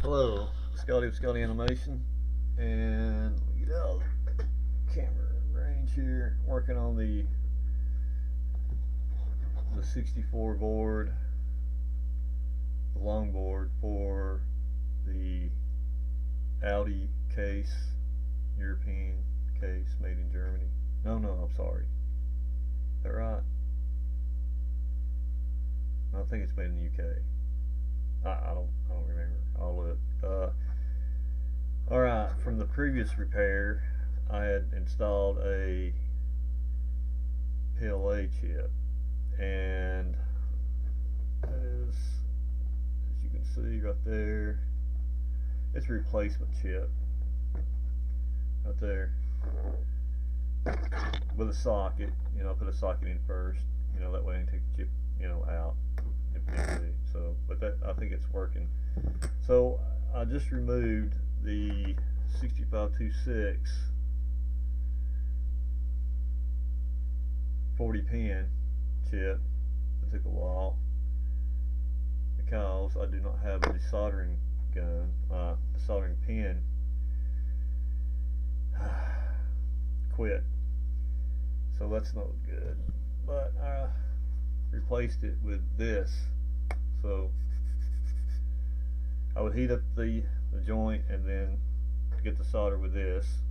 Hello, Scotty with Scotty Animation, and we get out of the camera range here, working on the 64 board, the long board for the ALDI case, European case made in Germany. No, I'm sorry. Is that right? I think it's made in the UK. I don't remember. I'll look. All right. From the previous repair, I had installed a PLA chip, and as you can see right there, it's a replacement chip right there with a socket. I put a socket in first. That way I can take the chip, out if need be. So, but that I think it's working. So I just removed the 6526 40 pin chip. It took a while because I do not have a desoldering gun. The soldering pin quit, so that's not good. But I replaced it with this. So I would heat up the joint and then get the solder with this,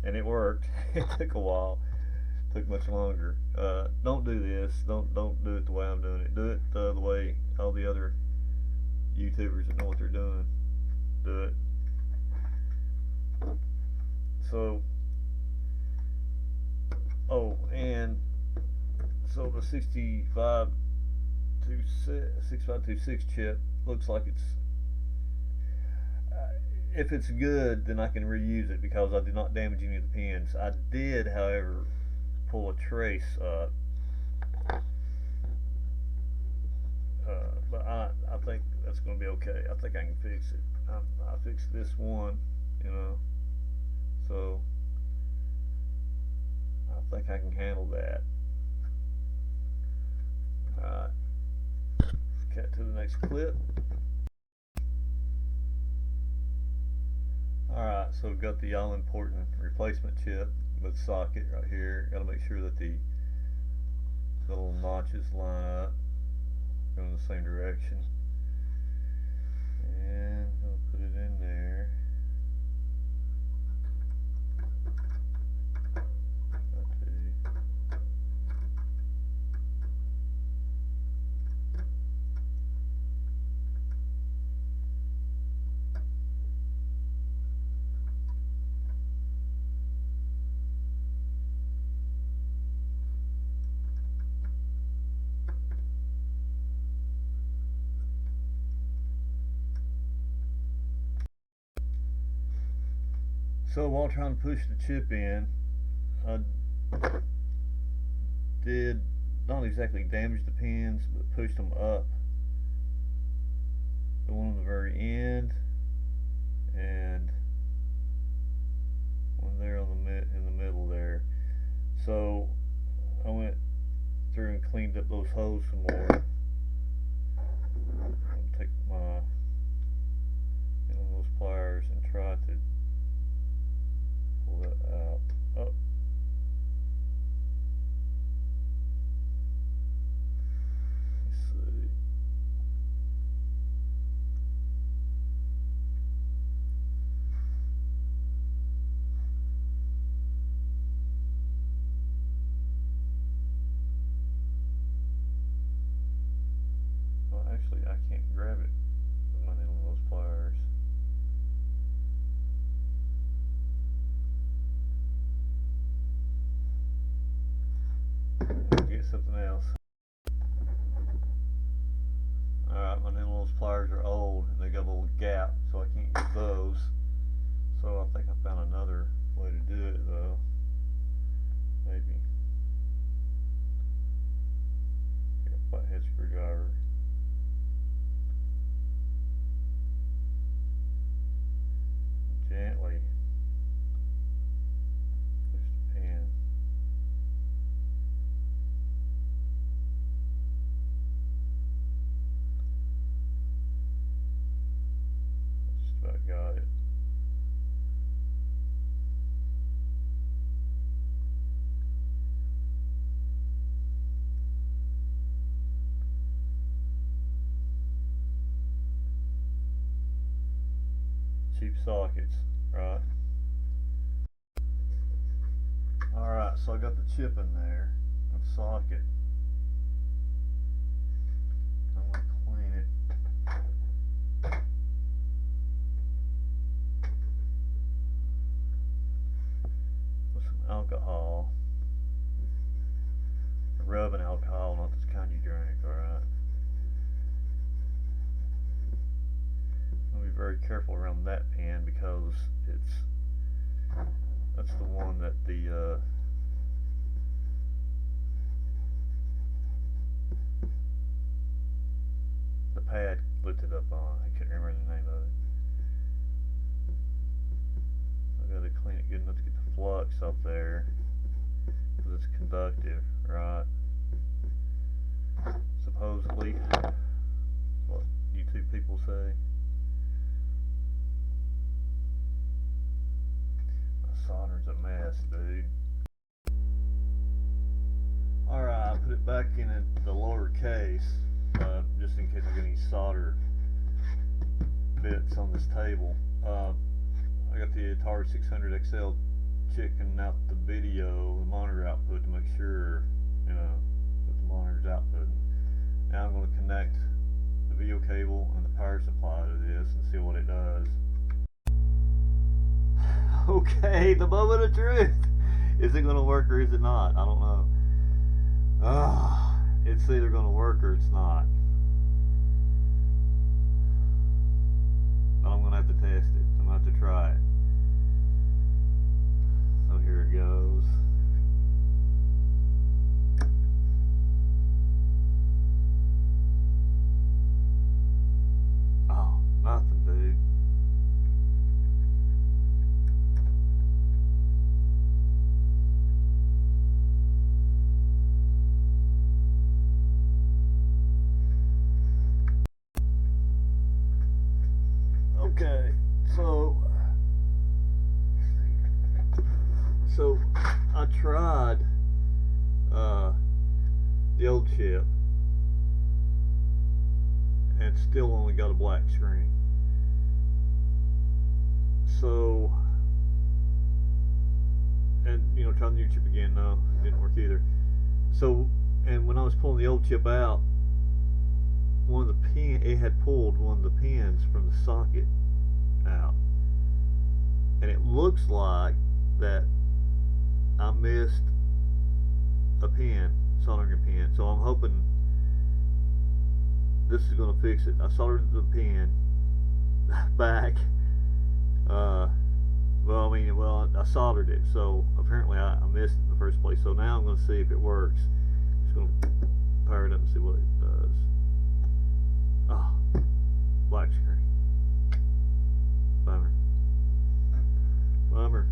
and it worked. It took a while. It took much longer. Don't do this. Don't do it the way I'm doing it. Do it the way all the other YouTubers that know what they're doing do it. So, and so the 6526 chip looks like it's if it's good, then I can reuse it because I did not damage any of the pins. I did, however, pull a trace up, but I think that's going to be okay. I think I can fix it. I fixed this one, so I think I can handle that. Alright, cut to the next clip. Alright, so we've got the all important replacement chip with socket right here. Got to make sure that the little notches line up, go in the same direction. And I'll put it in there. So while trying to push the chip in, I did not exactly damage the pins, but pushed them up. The one on the very end, and one there on in the middle there. So I went through and cleaned up those holes some more. I'm gonna take my those pliers and try to pull that out. Oh. Let's see. Well, actually, I can't grab it with my needle nose pliers. Get something else. Alright, my needle nose pliers are old and they got a little gap, so I can't use those. So I think I found another way to do it though. Maybe. Get a flathead screwdriver. Gently push the pin. Got it. Cheap sockets, right? Alright, so I got the chip in there, and socket. I'm going to clean it. With some alcohol. Rubbing alcohol, not this kind you drink, alright? I'll be very careful around that pin because that's the one that the pad lifted up on. I can't remember the name of it. I gotta clean it good enough to get the flux up there because it's conductive, right? Supposedly, what YouTube people say. My solder's a mess, dude. Alright, I put it back in the lower case. Just in case I get any solder bits on this table. I got the Atari 600 XL checking out the video, the monitor output to make sure, you know, that the monitor's outputting. Now I'm going to connect the video cable and the power supply to this and see what it does. Okay, the moment of truth. Is it going to work or is it not? I don't know. It's either going to work or it's not. But I'm going to have to test it. I'm going to have to try it. So here it goes. Oh, nothing, dude. Okay, so I tried the old chip and still only got a black screen. So, and you know, trying the new chip again, no, it didn't work either. So, and when I was pulling the old chip out, one of the pin, it had pulled one of the pins from the socket out, and it looks like that I missed a pin, soldering a pin. So I'm hoping this is going to fix it. I soldered the pin back. I soldered it, so apparently I missed it in the first place. So now I'm going to see if it works. Just going to power it up and see what it does. Oh, black screen. Bummer. Bummer.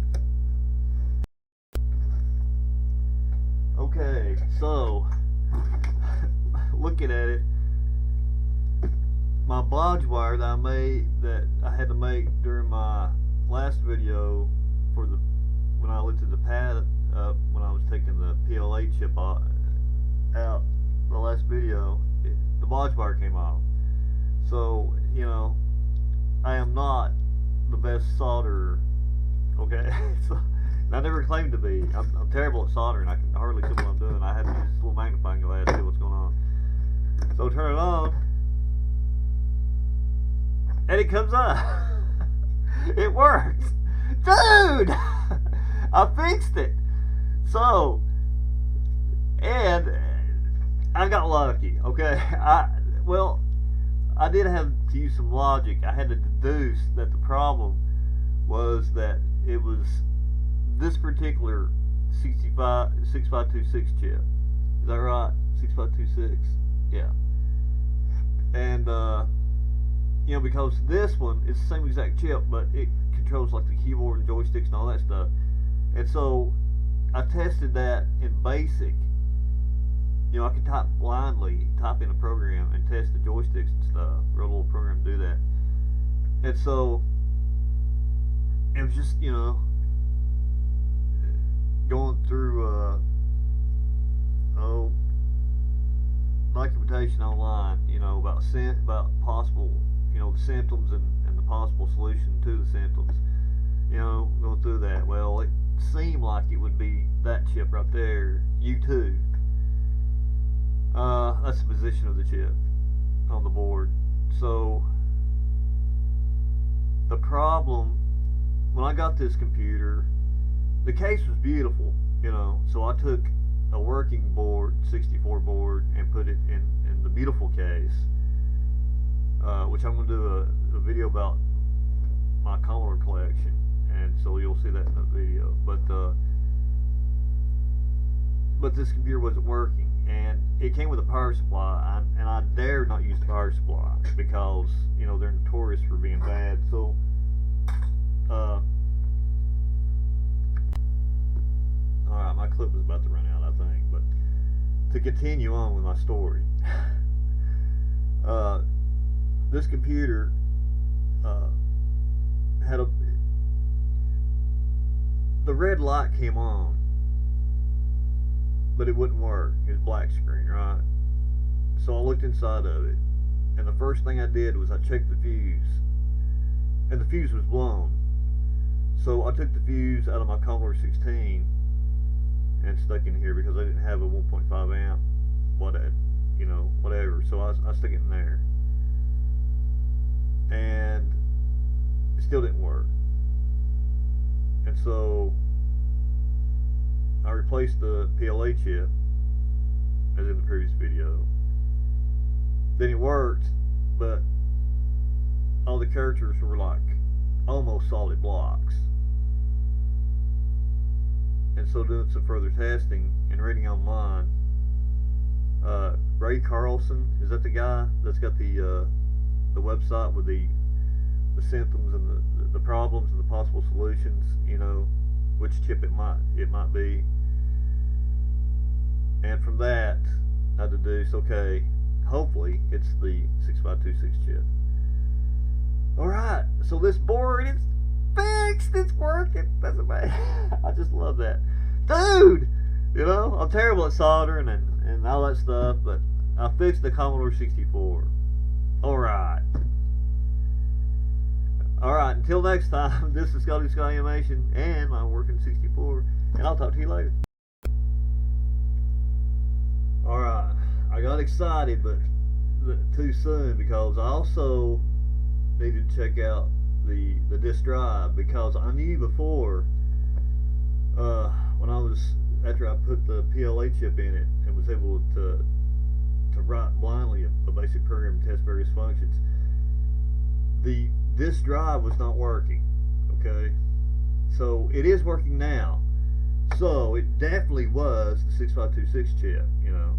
Okay, so looking at it, my bodge wire that I had to make during my last video for when I lifted the pad up when I was taking the PLA chip out the last video, the bodge wire came off. So, you know, I am not the best solderer, okay? So, I never claimed to be. I'm terrible at soldering. I can hardly see what I'm doing. I have to use this little magnifying glass to see what's going on. So turn it on, and it comes up. It works, dude. I fixed it. So, and I got lucky. Okay, I did have to use some logic. I had to deduce that the problem was that it was this particular 6526 chip. Is that right? 6526. Yeah. And you know, because this one is the same exact chip, but it controls like the keyboard and joysticks and all that stuff. And so I tested that in BASIC. You know, I could type in a program and test the joysticks and stuff. Wrote a little program to do that. And so it was just, you know, going through documentation online, you know, about possible, you know, the symptoms and the possible solution to the symptoms. You know, going through that. Well, it seemed like it would be that chip right there, U2. That's the position of the chip on the board. So the problem, when I got this computer, the case was beautiful, you know, so I took a working board, 64 board, and put it in the beautiful case, which I'm going to do a video about my Commodore collection, and so you'll see that in the video. But this computer wasn't working, and it came with a power supply, and I dared not use the power supply because, you know, they're notorious for being bad. So alright, my clip was about to run out, I think, but to continue on with my story, this computer had the red light came on, but it wouldn't work. It was black screen, right? So I looked inside of it, and the first thing I did was I checked the fuse, and the fuse was blown. So I took the fuse out of my Commodore 16 and stuck in here because I didn't have a 1.5 amp, whatever. So I stuck it in there, and it still didn't work. And so I replaced the PLA chip, as in the previous video. Then it worked, but all the characters were like almost solid blocks. And so doing some further testing and reading online, Ray Carlson, is that the guy that's got the website with the symptoms and the problems and the possible solutions, you know, which chip it might be. And from that I deduced, okay, hopefully it's the 6526 chip. Alright, so this board is fixed, it's working. That's amazing. I just love that. Dude! You know, I'm terrible at soldering and all that stuff, but I fixed the Commodore 64. Alright. Alright, until next time, this is Scotty Sky Animation and my working 64, and I'll talk to you later. Alright, I got excited, but too soon, because I also needed to check out the disk drive, because I knew before, after I put the PLA chip in it and was able to write blindly a basic program to test various functions, the disk drive was not working. Okay, so it is working now. So it definitely was the 6526 chip, you know.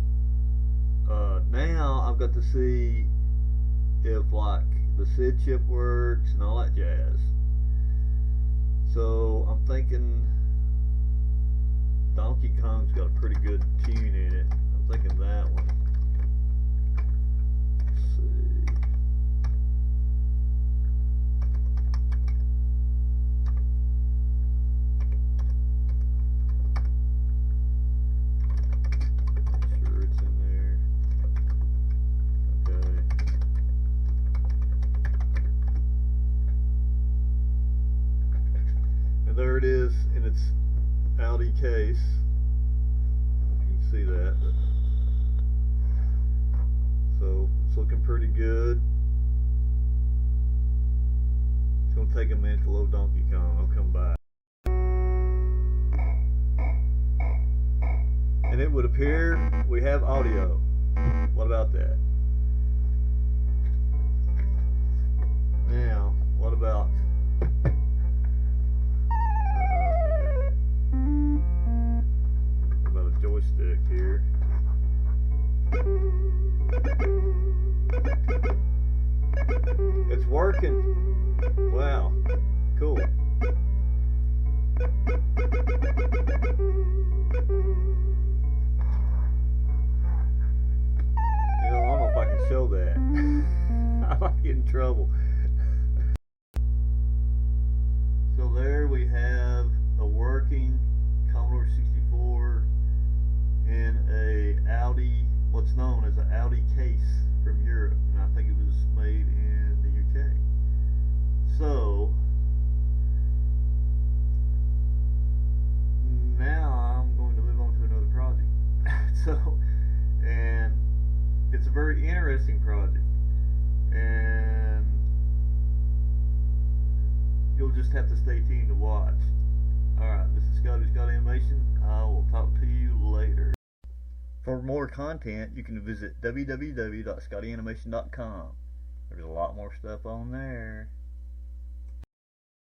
Now I've got to see if like the SID chip works and all that jazz. So I'm thinking Donkey Kong's got a pretty good tune in it. I'm thinking that one. Let's see. Sure it's in there. Okay. And there it is in its ALDI case. You can see that. So it's looking pretty good. It's going to take a minute to load Donkey Kong. I'll come back. And it would appear we have audio. What about that? Now, what about joystick here? It's working. Wow, cool. You know, I don't know if I can show that. I might get in trouble. So there we have a working Commodore 64 in a ALDI, what's known as an ALDI case from Europe, and I think it was made in the UK. So now I'm going to move on to another project. And it's a very interesting project, and you'll just have to stay tuned to watch. Alright, this is Scott Animation. I will talk to you later. For more content, you can visit www.scottyanimation.com. There's a lot more stuff on there.